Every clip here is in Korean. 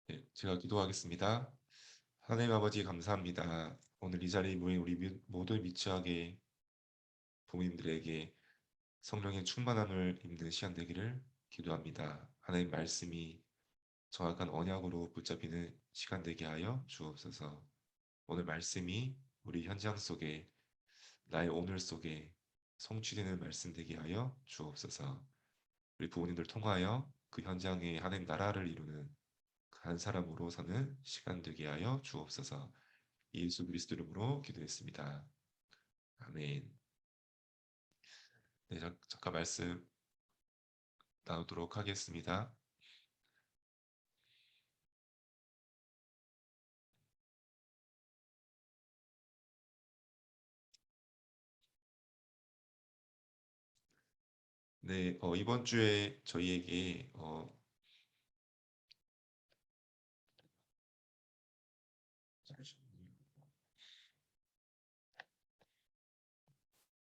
네, 제가 기도하겠습니다. 하나님 아버지 감사합니다. 오늘 이 자리에 모인 우리 모든 미취학의 부모님들에게 성령의 충만함을 입는 시간 되기를 기도합니다. 하나님 말씀이 정확한 언약으로 붙잡히는 시간 되게 하여 주옵소서. 오늘 말씀이 우리 현장 속에 나의 오늘 속에 성취되는 말씀 되게 하여 주옵소서. 우리 부모님들 통하여 그 현장에 하나님 나라를 이루는 그 한 사람으로 서는 시간 되게 하여 주옵소서. 예수 그리스도 이름으로 기도했습니다. 아멘. 네, 잠깐 말씀 나누도록 하겠습니다. 네, 이번 주에 저희에게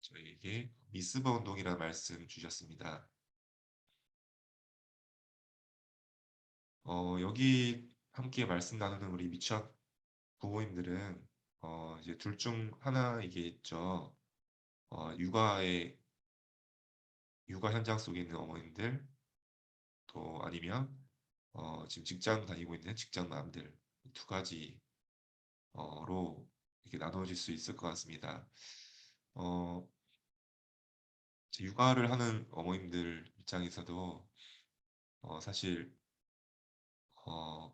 저희에게 미스버 운동이라는 말씀 주셨습니다. 여기 함께 말씀 나누는 우리 미취학 부모님들은 이제 둘 중 하나이겠죠. 육아의 육아 현장 속에 있는 어머님들 또 아니면 지금 직장 다니고 있는 직장맘들 두 가지로 이렇게 나눠질 수 있을 것 같습니다. 어, 이제 육아를 하는 어머님들 입장에서도 사실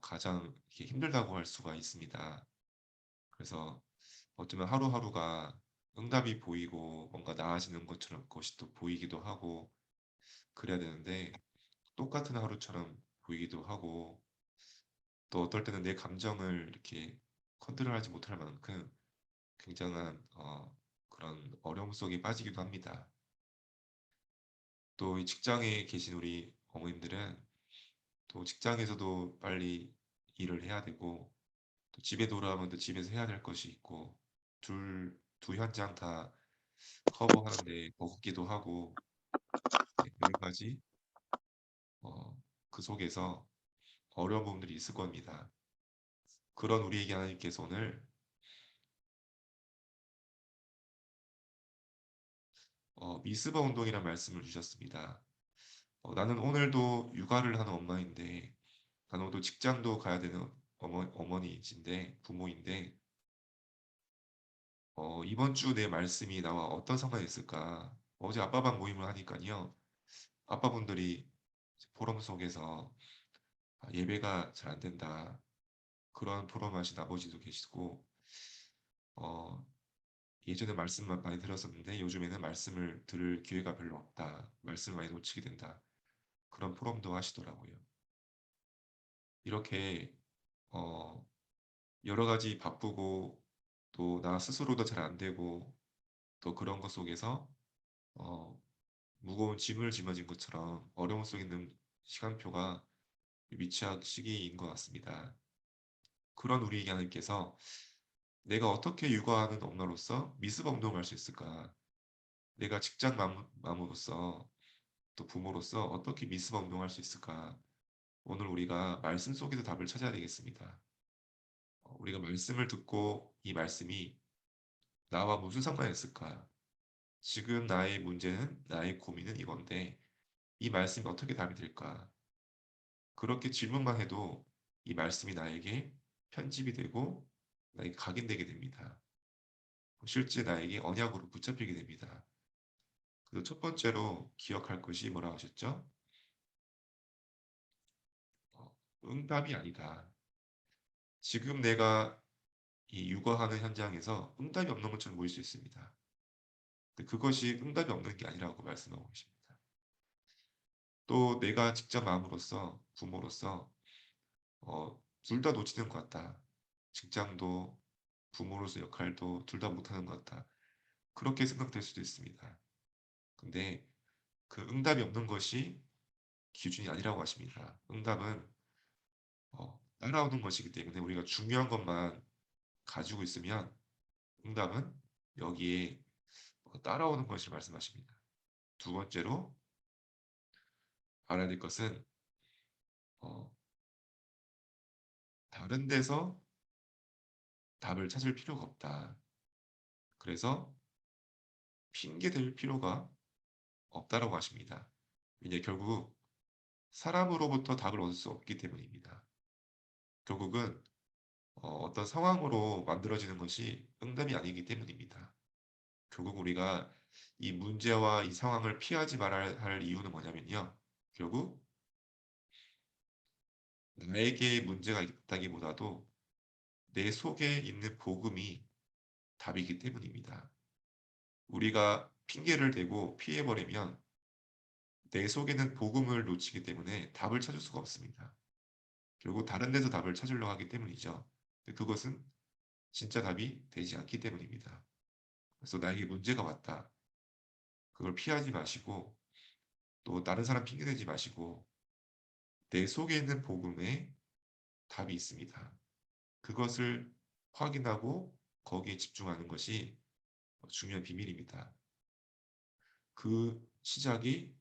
가장 이렇게 힘들다고 할 수가 있습니다. 그래서 어쩌면 하루하루가 응답이 보이고 뭔가 나아지는 것처럼 것이 또 보이기도 하고 그래야 되는데 똑같은 하루처럼 보이기도 하고 또 어떨 때는 내 감정을 이렇게 컨트롤하지 못할 만큼 굉장한 그런 어려움 속에 빠지기도 합니다. 또 이 직장에 계신 우리 어머님들은 또 직장에서도 빨리 일을 해야 되고 또 집에 돌아오면 또 집에서 해야 될 것이 있고 두 현장 다 커버하는데 버겁기도 하고 네, 여러 가지 어, 그 속에서 어려운 부분들이 있을 겁니다. 그런 우리에게 하나님께서 오늘 미스버 운동이라는 말씀을 주셨습니다. 나는 오늘도 육아를 하는 엄마인데 나는 오늘도 직장도 가야 되는 어머니이신데 부모인데 이번 주 내 말씀이 나와 어떤 상관이 있을까? 어제 아빠방 모임을 하니까요. 아빠분들이 포럼 속에서 예배가 잘 안 된다. 그런 포럼하신 아버지도 계시고 어, 예전에 말씀만 많이 들었었는데 요즘에는 말씀을 들을 기회가 별로 없다. 말씀을 많이 놓치게 된다. 그런 포럼도 하시더라고요. 이렇게 어, 여러 가지 바쁘고 또 나 스스로도 잘 안 되고 또 그런 것 속에서 어, 무거운 짐을 짊어진 것처럼 어려움 속에 있는 시간표가 미취학 시기인 것 같습니다. 그런 우리에게 하나님께서 내가 어떻게 육아하는 엄마로서 미스범동할 수 있을까? 내가 직장 마무로서 또 부모로서 어떻게 미스범동할 수 있을까? 오늘 우리가 말씀 속에서 답을 찾아야 되겠습니다. 우리가 말씀을 듣고 이 말씀이 나와 무슨 상관이 있을까? 지금 나의 문제는 나의 고민은 이건데 이 말씀이 어떻게 답이 될까? 그렇게 질문만 해도 이 말씀이 나에게 편집이 되고 나에게 각인되게 됩니다. 실제 나에게 언약으로 붙잡히게 됩니다. 그래서 첫 번째로 기억할 것이 뭐라고 하셨죠? 어, 응답이 아니다. 지금 내가 이 육아하는 현장에서 응답이 없는 것처럼 보일 수 있습니다. 근데 그것이 응답이 없는 게 아니라고 말씀하고 계십니다. 또 내가 직접 마음으로서 부모로서 둘 다 놓치는 것 같다. 직장도 부모로서 역할도 둘 다 못하는 것 같다. 그렇게 생각될 수도 있습니다. 근데 그 응답이 없는 것이 기준이 아니라고 하십니다. 응답은 따라오는 것이기 때문에 우리가 중요한 것만 가지고 있으면 응답은 여기에 따라오는 것을 말씀하십니다. 두 번째로 알아야 될 것은 어, 다른 데서 답을 찾을 필요가 없다. 그래서 핑계 댈 필요가 없다라고 하십니다. 왜냐 결국 사람으로부터 답을 얻을 수 없기 때문입니다. 결국은 어떤 상황으로 만들어지는 것이 응답이 아니기 때문입니다. 결국 우리가 이 문제와 이 상황을 피하지 말아야 할 이유는 뭐냐면요. 결국 나에게 문제가 있다기보다도 내 속에 있는 복음이 답이기 때문입니다. 우리가 핑계를 대고 피해버리면 내 속에는 복음을 놓치기 때문에 답을 찾을 수가 없습니다. 결국 다른 데서 답을 찾으려고 하기 때문이죠. 근데 그것은 진짜 답이 되지 않기 때문입니다. 그래서 나에게 문제가 왔다. 그걸 피하지 마시고 또 다른 사람 핑계대지 마시고 내 속에 있는 복음에 답이 있습니다. 그것을 확인하고 거기에 집중하는 것이 중요한 비밀입니다. 그 시작이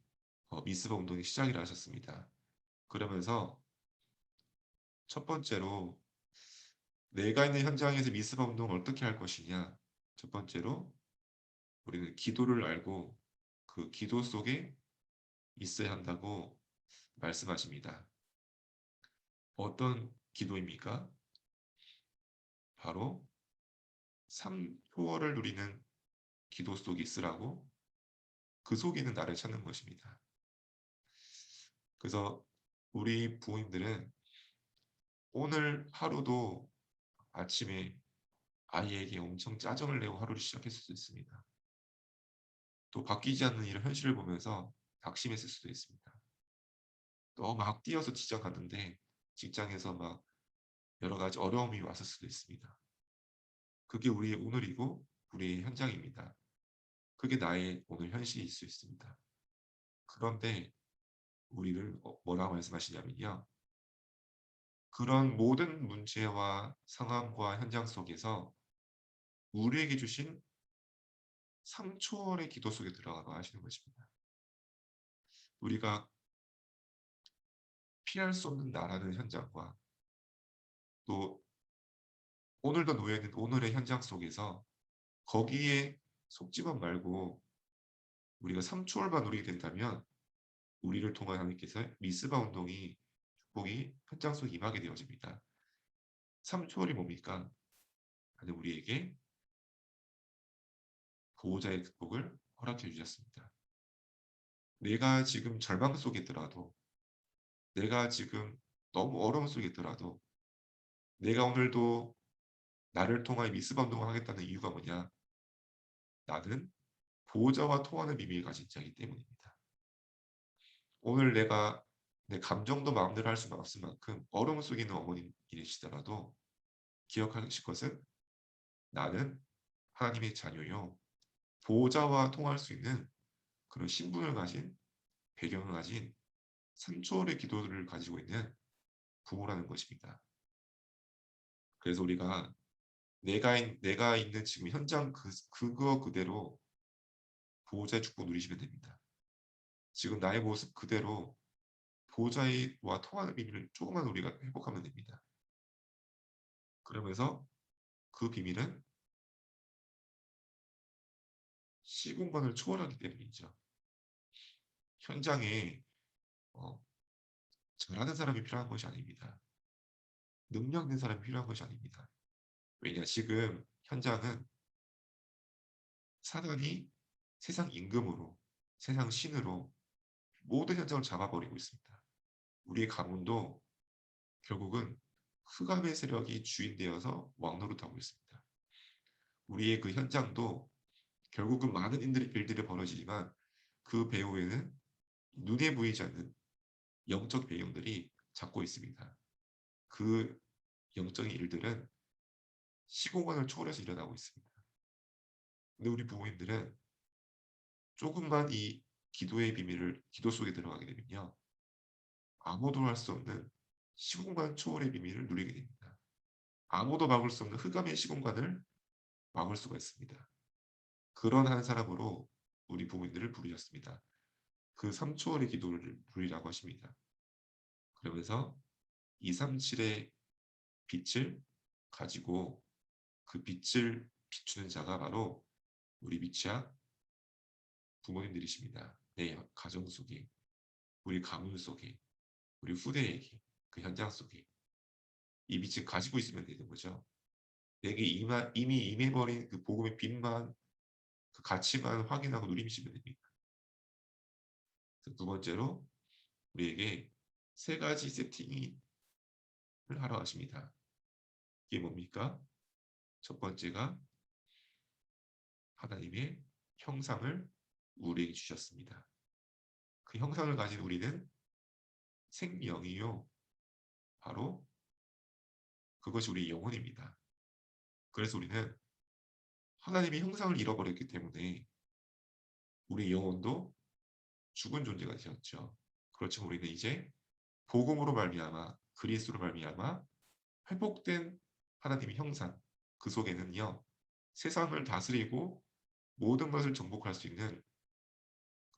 미스바 운동의 시작이라 하셨습니다. 그러면서 첫 번째로 내가 있는 현장에서 미스바 운동을 어떻게 할 것이냐. 첫 번째로 우리는 기도를 알고 그 기도 속에 있어야 한다고 말씀하십니다. 어떤 기도입니까? 바로 삼초월을 누리는 기도 속에 있으라고 그 속에 있는 나를 찾는 것입니다. 그래서 우리 부모님들은 오늘 하루도 아침에 아이에게 엄청 짜증을 내고 하루를 시작했을 수도 있습니다. 또 바뀌지 않는 이런 현실을 보면서 낙심했을 수도 있습니다. 또 막 뛰어서 직장 갔는데 직장에서 막 여러 가지 어려움이 왔을 수도 있습니다. 그게 우리의 오늘이고 우리의 현장입니다. 그게 나의 오늘 현실일 수 있습니다. 그런데 우리를 뭐라고 말씀하시냐면요. 그런 모든 문제와 상황과 현장 속에서 우리에게 주신 3초월의 기도 속에 들어가라 하시는 것입니다. 우리가 피할 수 없는 나라는 현장과 또 오늘도 놓여있는 오늘의 현장 속에서 거기에 속지만 말고 우리가 3초월만 누리게 된다면 우리를 통한 하나님께서 미스바 운동이 축복이 현장 속에 임하게 되어집니다. 3초월이 뭡니까? 하나님 우리에게 보호자의 극복을 허락해 주셨습니다. 내가 지금 절망 속에 있더라도 내가 지금 너무 어려움 속에 있더라도 내가 오늘도 나를 통하여 미스바 운동을 하겠다는 이유가 뭐냐? 나는 보호자와 통하는 비밀을 가진 자이기 때문입니다. 오늘 내가 내 감정도 마음대로 할 수는 없을 만큼 어려움 속에 있는 어머님이시더라도 기억하실 것은 나는 하나님의 자녀요. 보호자와 통할 수 있는 그런 신분을 가진 배경을 가진 3초월의 기도를 가지고 있는 부모라는 것입니다. 그래서 우리가 내가 있는 지금 현장 그거 그대로 보호자의 축복 누리시면 됩니다. 지금 나의 모습 그대로 보호자와 통하는 비밀을 조금만 우리가 회복하면 됩니다. 그러면서 그 비밀은 시공간을 초월하기 때문이죠. 현장에 어, 잘하는 사람이 필요한 것이 아닙니다. 능력 있는 사람이 필요한 것이 아닙니다. 왜냐 지금 현장은 사단이 세상 임금으로 세상 신으로 모든 현장을 잡아버리고 있습니다. 우리의 가문도 결국은 흑암의 세력이 주인되어서 왕노릇하고 있습니다. 우리의 그 현장도 결국은 많은 일들이 벌어지지만 그 배후에는 눈에 보이지 않는 영적 배경들이 잡고 있습니다. 그 영적인 일들은 시공간을 초월해서 일어나고 있습니다. 근데 우리 부모님들은 조금만 이 기도의 비밀을 기도 속에 들어가게 되면요. 아무도 할 수 없는 시공간 초월의 비밀을 누리게 됩니다. 아무도 막을 수 없는 흑암의 시공간을 막을 수가 있습니다. 그런 한 사람으로 우리 부모님들을 부르셨습니다. 그 3초월의 기도를 누리라고 하십니다. 그러면서 237의 빛을 가지고 그 빛을 비추는 자가 바로 우리 미취학 부모님들이십니다. 내 가정 속에, 우리 가문 속에, 우리 후대에게, 그 현장 속에 이 빛을 가지고 있으면 되는 거죠. 내게 이미 임해버린 그 복음의 빛만, 그 가치만 확인하고 누리시면 됩니다. 두 번째로 우리에게 세 가지 세팅을 하러 하십니다. 이게 뭡니까? 첫 번째가 하나님의 형상을 우리에게 주셨습니다. 그 형상을 가진 우리는 생명이요. 바로 그것이 우리 영혼입니다. 그래서 우리는 하나님의 형상을 잃어버렸기 때문에 우리 영혼도 죽은 존재가 되었죠. 그렇지만 우리는 이제 복음으로 말미암아 그리스도로 말미암아 회복된 하나님의 형상, 그 속에는요 세상을 다스리고 모든 것을 정복할 수 있는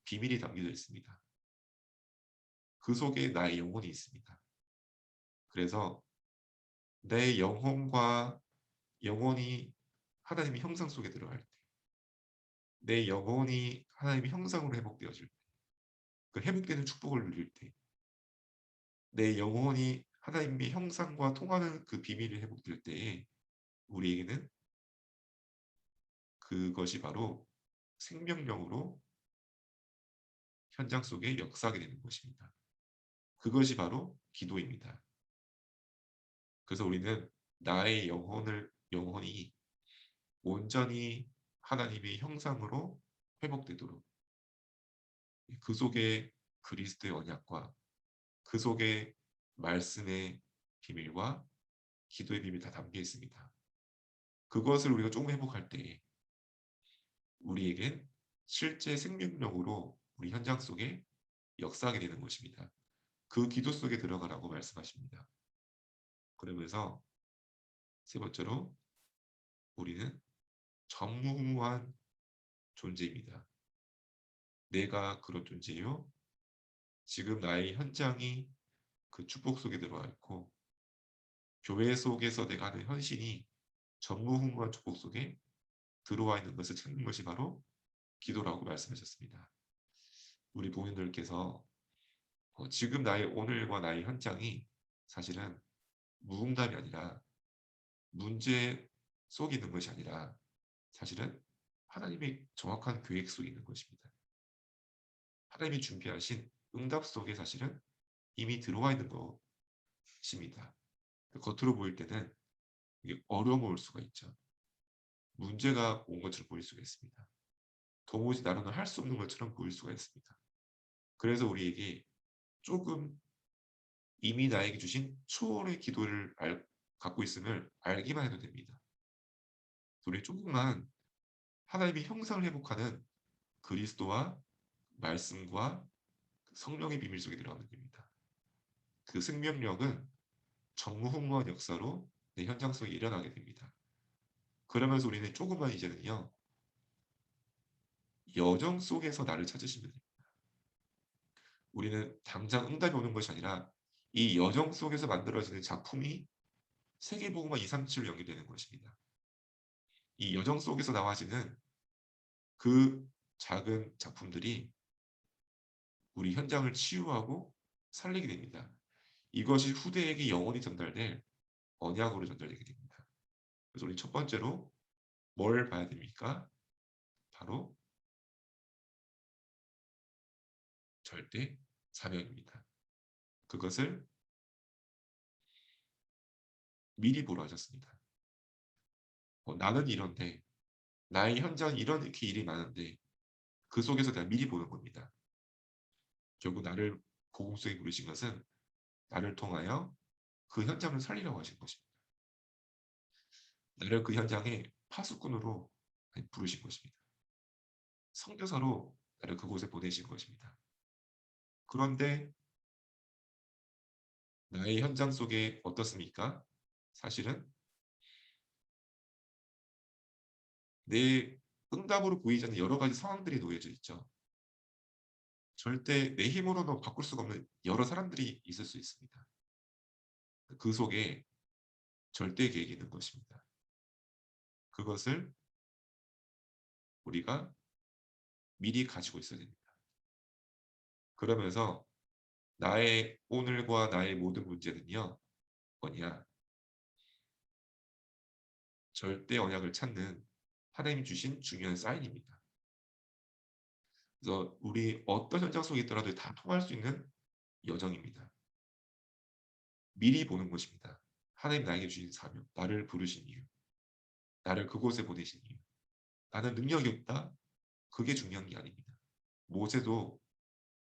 비밀이 담겨져 있습니다. 그 속에 나의 영혼이 있습니다. 그래서 내 영혼과 영혼이 하나님의 형상 속에 들어갈 때, 내 영혼이 하나님의 형상으로 회복되어질 때, 그 회복되는 축복을 누릴 때, 내 영혼이 하나님의 형상과 통하는 그 비밀이 회복될 때에 우리에게는 그것이 바로 생명력으로 현장 속에 역사하게 되는 것입니다. 그것이 바로 기도입니다. 그래서 우리는 나의 영혼이 온전히 하나님의 형상으로 회복되도록 그 속에 그리스도의 언약과 그 속에 말씀의 비밀과 기도의 비밀이 다 담겨 있습니다. 그것을 우리가 조금 회복할 때 우리에겐 실제 생명력으로 우리 현장 속에 역사하게 되는 것입니다. 그 기도 속에 들어가라고 말씀하십니다. 그러면서 세 번째로 우리는 전무후무한 존재입니다. 내가 그런 존재요. 지금 나의 현장이 그 축복 속에 들어와 있고 교회 속에서 내가 하는 헌신이 전무후무한 축복 속에 들어와 있는 것을 찾는 것이 바로 기도라고 말씀하셨습니다. 우리 부모님들께서 지금 나의 오늘과 나의 현장이 사실은 무응답이 아니라 문제 속에 있는 것이 아니라 사실은 하나님의 정확한 계획 속에 있는 것입니다. 하나님이 준비하신 응답 속에 사실은 이미 들어와 있는 것입니다. 겉으로 보일 때는 이게 어려움이 올 수가 있죠. 문제가 온 것처럼 보일 수가 있습니다. 도무지 나로는 할 수 없는 것처럼 보일 수가 있습니다. 그래서 우리에게 조금 이미 나에게 주신 초월의 기도를 갖고 있음을 알기만 해도 됩니다. 우리 조금만 하나님의 형상을 회복하는 그리스도와 말씀과 성령의 비밀 속에 들어가면 됩니다. 그 생명력은 전무후무한 역사로 내 현장 속에 일어나게 됩니다. 그러면서 우리는 조금만 이제는요 여정 속에서 나를 찾으시면 됩니다. 우리는 당장 응답이 오는 것이 아니라 이 여정 속에서 만들어지는 작품이 세계복음화 237로 연결되는 것입니다. 이 여정 속에서 나와지는 그 작은 작품들이 우리 현장을 치유하고 살리게 됩니다. 이것이 후대에게 영원히 전달될 언약으로 전달되게 됩니다. 그래서 우리 첫 번째로 뭘 봐야 됩니까? 바로 절대 사명입니다. 그것을 미리 보러 하셨습니다. 나는 이런데 나의 현장은 이렇게 일이 많은데 그 속에서 내가 미리 보는 겁니다. 결국 나를 복음 속에 부르신 것은 나를 통하여 그 현장을 살리려고 하신 것입니다. 나를 그 현장에 파수꾼으로 부르신 것입니다. 선교사로 나를 그곳에 보내신 것입니다. 그런데 나의 현장 속에 어떻습니까? 사실은 내 응답으로 보이지 않는 여러 가지 상황들이 놓여져 있죠. 절대 내 힘으로는 바꿀 수가 없는 여러 사람들이 있을 수 있습니다. 그 속에 절대 계획이 있는 것입니다. 그것을 우리가 미리 가지고 있어야 됩니다. 그러면서 나의 오늘과 나의 모든 문제는요, 뭐냐? 절대 언약을 찾는 하나님이 주신 중요한 사인입니다. 그래서 우리 어떤 현장 속에 있더라도 다 통할 수 있는 여정입니다. 미리 보는 것입니다. 하나님 나에게 주신 사명, 나를 부르신 이유, 나를 그곳에 보내신 이유. 나는 능력이 없다. 그게 중요한 게 아닙니다. 모세도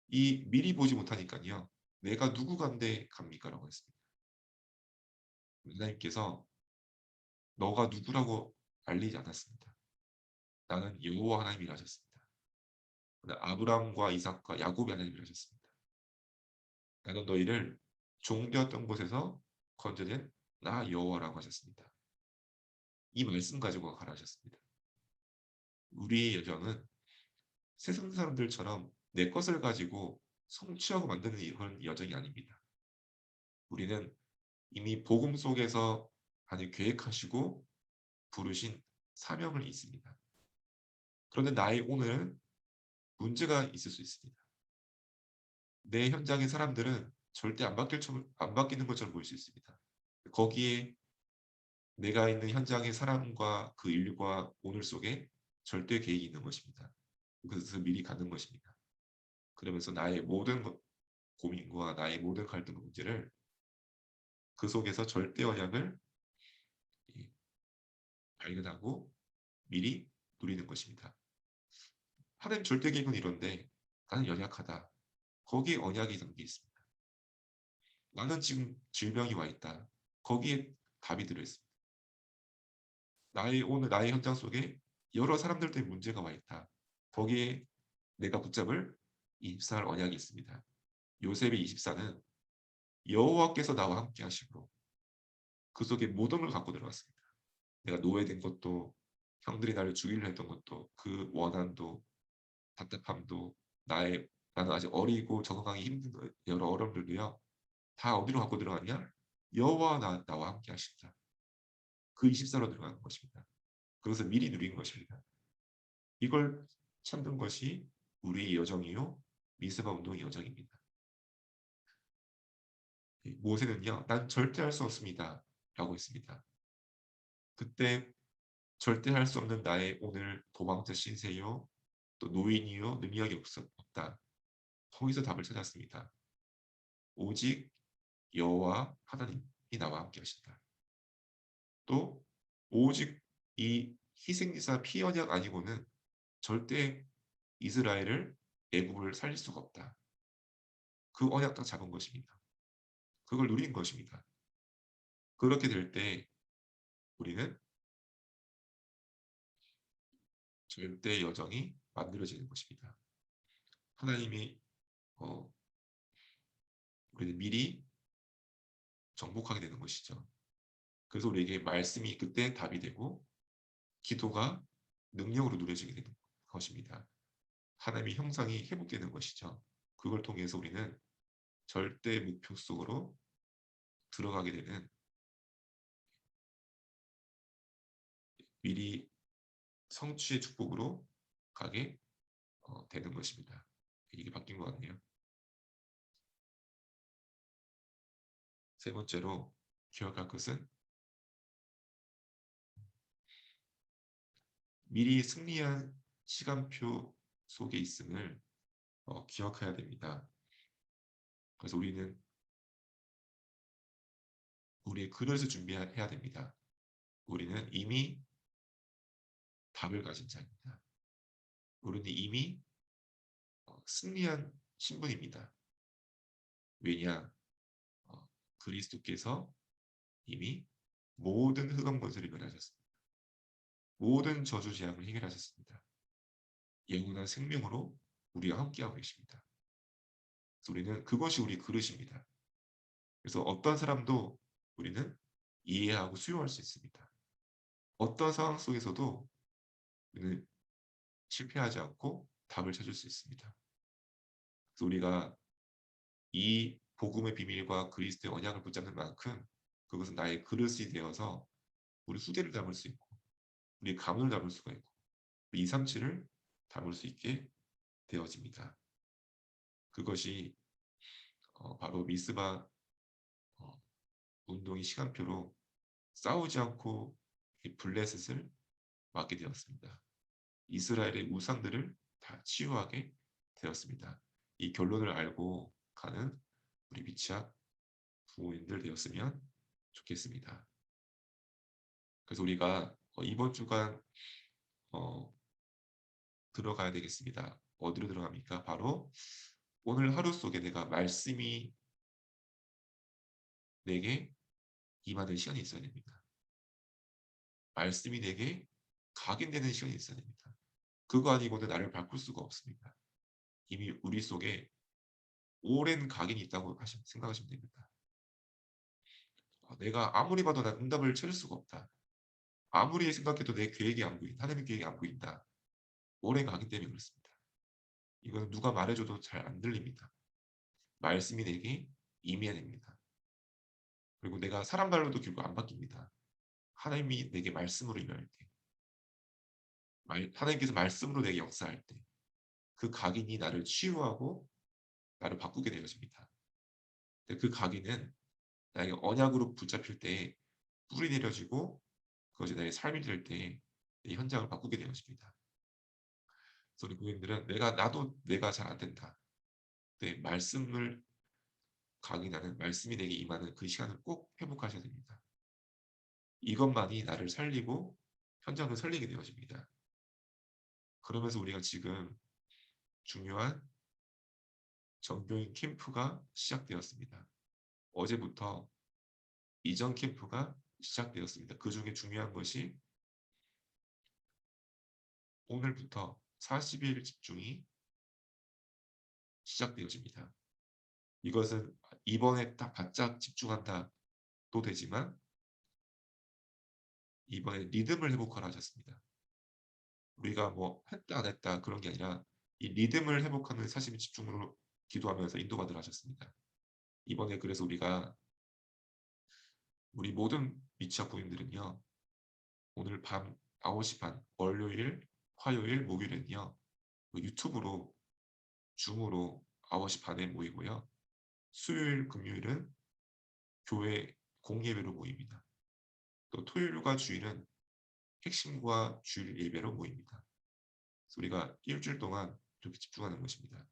이 미리 보지 못하니까요. 내가 누구간데 갑니까라고 했습니다. 하나님께서 너가 누구라고 알리지 않았습니다. 나는 여호와 하나님이라 하셨습니다. 아브라함과 이삭과 야곱이 하나님이라 하셨습니다. 나는 너희를 종되었던 곳에서 건져낸 나 여호와라고 하셨습니다. 이 말씀 가지고 가라 하셨습니다. 우리의 여정은 세상 사람들처럼 내 것을 가지고 성취하고 만드는 이런 여정이 아닙니다. 우리는 이미 복음 속에서 하나님 계획하시고 부르신 사명을 있습니다. 그런데 나의 오늘은 문제가 있을 수 있습니다. 내 현장의 사람들은 절대 안 바뀌는 것처럼 보일 수 있습니다. 거기에 내가 있는 현장의 사람과 그 일과 오늘 속에 절대 계획이 있는 것입니다. 그래서 미리 가는 것입니다. 그러면서 나의 모든 고민과 나의 모든 갈등 문제를 그 속에서 절대 언약을 발견하고 미리 누리는 것입니다. 하나님 절대 계획은 이런데 나는 연약하다. 거기에 언약이 담겨 있습니다. 나는 지금 질병이 와 있다. 거기에 답이 들어있습니다. 오늘 나의 현장 속에 여러 사람들 때문에 문제가 와 있다. 거기에 내가 붙잡을 24일 언약이 있습니다. 요셉의 24는 여호와께서 나와 함께 하시고 그 속에 모든 걸 갖고 들어갔습니다. 내가 노예된 것도 형들이 나를 죽이려 했던 것도 그 원한도 답답함도 나는 아직 어리고 적응하기 힘든 여러 어려움들도요. 다 어디로 갖고 들어갔냐? 여호와 나와 함께 하신다. 그 24로 들어가는 것입니다. 그것을 미리 누린 것입니다. 이걸 찾는 것이 우리의 여정이요. 미스바 운동의 여정입니다. 모세는요. 난 절대 할 수 없습니다. 라고 했습니다. 그때 절대 할 수 없는 나의 오늘 도망자 신세요. 또 노인이요. 능력이 없다. 거기서 답을 찾았습니다. 오직 여호와 하나님이 나와 함께 하신다. 또 오직 이 희생제사 피 언약 아니고는 절대 이스라엘을 애굽을 살릴 수가 없다. 그 언약 딱 잡은 것입니다. 그걸 누린 것입니다. 그렇게 될 때 우리는 절대 여정이 만들어지는 것입니다. 하나님이 우리는 미리 정복하게 되는 것이죠. 그래서 우리에게 말씀이 그때 답이 되고 기도가 능력으로 누려지게 되는 것입니다. 하나님의 형상이 회복되는 것이죠. 그걸 통해서 우리는 절대 목표 속으로 들어가게 되는 미리 성취의 축복으로 가게 되는 것입니다. 이게 바뀐 것 같네요. 세 번째로 기억할 것은 미리 승리한 시간표 속에 있음을 기억해야 됩니다. 그래서 우리는 우리의 그릇을 준비해야 됩니다. 우리는 이미 답을 가진 자입니다. 우리는 이미 승리한 신분입니다. 왜냐? 그리스도께서 이미 모든 흑암 권세를 멸하셨습니다. 모든 저주 재앙을 해결하셨습니다. 영원한 생명으로 우리와 함께하고 계십니다. 그래서 우리는 그것이 우리 그릇입니다. 그래서 어떤 사람도 우리는 이해하고 수용할 수 있습니다. 어떤 상황 속에서도 우리는 실패하지 않고 답을 찾을 수 있습니다. 그래서 우리가 이 복음의 비밀과 그리스도의 언약을 붙잡는 만큼 그것은 나의 그릇이 되어서 우리 후대를 담을 수 있고 우리 가문을 담을 수가 있고 237을 담을 수 있게 되어집니다. 그것이 바로 미스바 어, 운동의 시간표로 싸우지 않고 이 블레셋을 막게 되었습니다. 이스라엘의 우상들을 다 치유하게 되었습니다. 이 결론을 알고 가는 우리 미취학 부모님들 되었으면 좋겠습니다. 그래서 우리가 이번 주간 어, 들어가야 되겠습니다. 어디로 들어갑니까? 바로 오늘 하루 속에 내가 말씀이 내게 임하는 시간이 있어야 됩니다. 말씀이 내게 각인되는 시간이 있어야 됩니다. 그거 아니고는 나를 바꿀 수가 없습니다. 이미 우리 속에 오랜 각인이 있다고 생각하시면 됩니다. 내가 아무리 봐도 난 응답을 찾을 수가 없다. 아무리 생각해도 내 계획이 안 보인다. 하나님의 계획이 안 보인다. 오랜 각인 때문에 그렇습니다. 이건 누가 말해줘도 잘 안 들립니다. 말씀이 내게 임해야 됩니다. 그리고 내가 사람 말로도 결국 안 바뀝니다. 하나님이 내게 말씀으로 임할 때, 하나님께서 말씀으로 내게 역사할 때, 그 각인이 나를 치유하고 나를 바꾸게 되어집니다. 그 각인은 나에게 언약으로 붙잡힐 때 뿌리 내려지고 그것이 나의 삶이 될 때 이 현장을 바꾸게 되어집니다. 그래서 우리 고객님들은 나도 내가 잘 안 된다. 네, 말씀을 각인하는 말씀이 내게 임하는 그 시간을 꼭 회복하셔야 됩니다. 이것만이 나를 살리고 현장을 살리게 되어집니다. 그러면서 우리가 지금 중요한 전교인 캠프가 시작되었습니다. 어제부터 이전 캠프가 시작되었습니다. 그 중에 중요한 것이 오늘부터 40일 집중이 시작되어집니다. 이것은 이번에 딱 바짝 집중한다도 되지만 이번에 리듬을 회복하라 하셨습니다. 우리가 뭐 했다 안 했다 그런 게 아니라 이 리듬을 회복하는 40일 집중으로 기도하면서 인도받으라 하셨습니다. 이번에 그래서 우리 모든 미취학 부인들은요. 오늘 밤 9시 반 월요일, 화요일, 목요일은요. 유튜브로 줌으로 9시 반에 모이고요. 수요일, 금요일은 교회 공예배로 모입니다. 또 토요일과 주일은 핵심과 주일 예배로 모입니다. 그래서 우리가 일주일 동안 이렇게 집중하는 것입니다.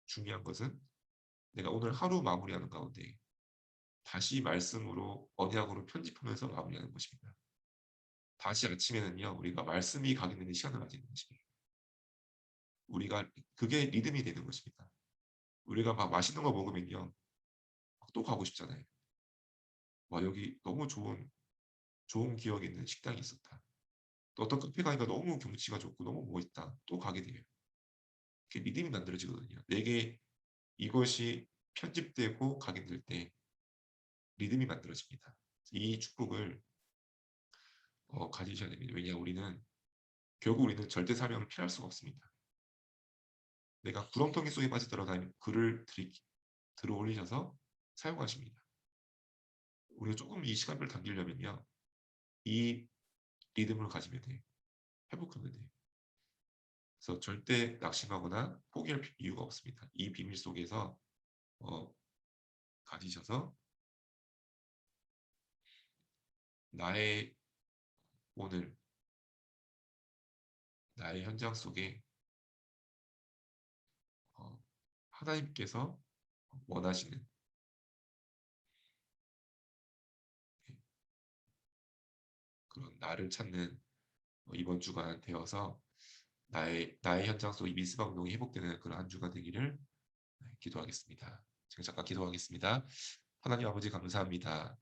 중요한 것은 내가 오늘 하루 마무리하는 가운데 다시 말씀으로 언약으로 편집하면서 마무리하는 것입니다. 다시 아침에는요. 우리가 말씀이 각인되는 시간을 가지는 것입니다. 우리가 그게 리듬이 되는 것입니다. 우리가 막 맛있는 거 먹으면요. 또 가고 싶잖아요. 와 여기 너무 좋은 기억이 있는 식당이 있었다. 또 어떤 카페 가니까 너무 경치가 좋고 너무 멋있다. 또 가게 돼요. 이렇게 리듬이 만들어지거든요. 내게 이것이 편집되고 각인될 때 리듬이 만들어집니다. 이 축복을 가지셔야 됩니다. 왜냐 결국 우리는 절대 사명을 피할 수가 없습니다. 내가 구렁텅이 속에 빠져들어가면 글을 들어 올리셔서 사용하십니다. 우리가 조금 이 시간을 당기려면요. 이 리듬을 가지면 돼요. 회복하면 돼요. 그래서 절대 낙심하거나 포기할 이유가 없습니다. 이 비밀 속에서 가지셔서 나의 오늘 나의 현장 속에 하나님께서 원하시는 그런 나를 찾는 이번 주간 되어서 나의 현장 속 이 미스바 운동이 회복되는 그런 한 주가 되기를 기도하겠습니다. 제가 잠깐 기도하겠습니다. 하나님 아버지 감사합니다.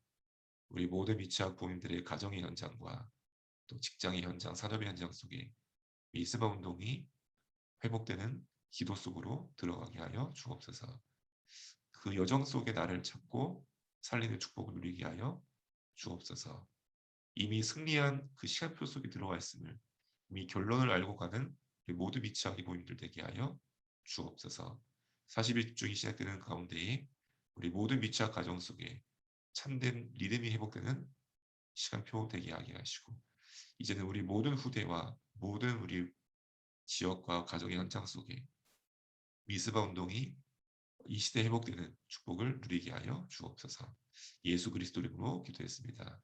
우리 모든 미취학 부모님들의 가정의 현장과 또 직장의 현장, 산업의 현장 속에 미스바 운동이 회복되는 기도 속으로 들어가게 하여 주옵소서. 그 여정 속에 나를 찾고 살리는 축복을 누리게 하여 주옵소서. 이미 승리한 그 시간표 속에 들어와 있음을 이미 결론을 알고 가는 우리 모두 미취학이 부모님들 되게 하여 주옵소서. 40일 중이 시작되는 가운데에 우리 모든 미취학 가정 속에 참된 리듬이 회복되는 시간표 되게 하게 하시고, 이제는 우리 모든 후대와 모든 우리 지역과 가정의 현장 속에 미스바 운동이 이 시대에 회복되는 축복을 누리게 하여 주옵소서. 예수 그리스도 이름으로 기도했습니다.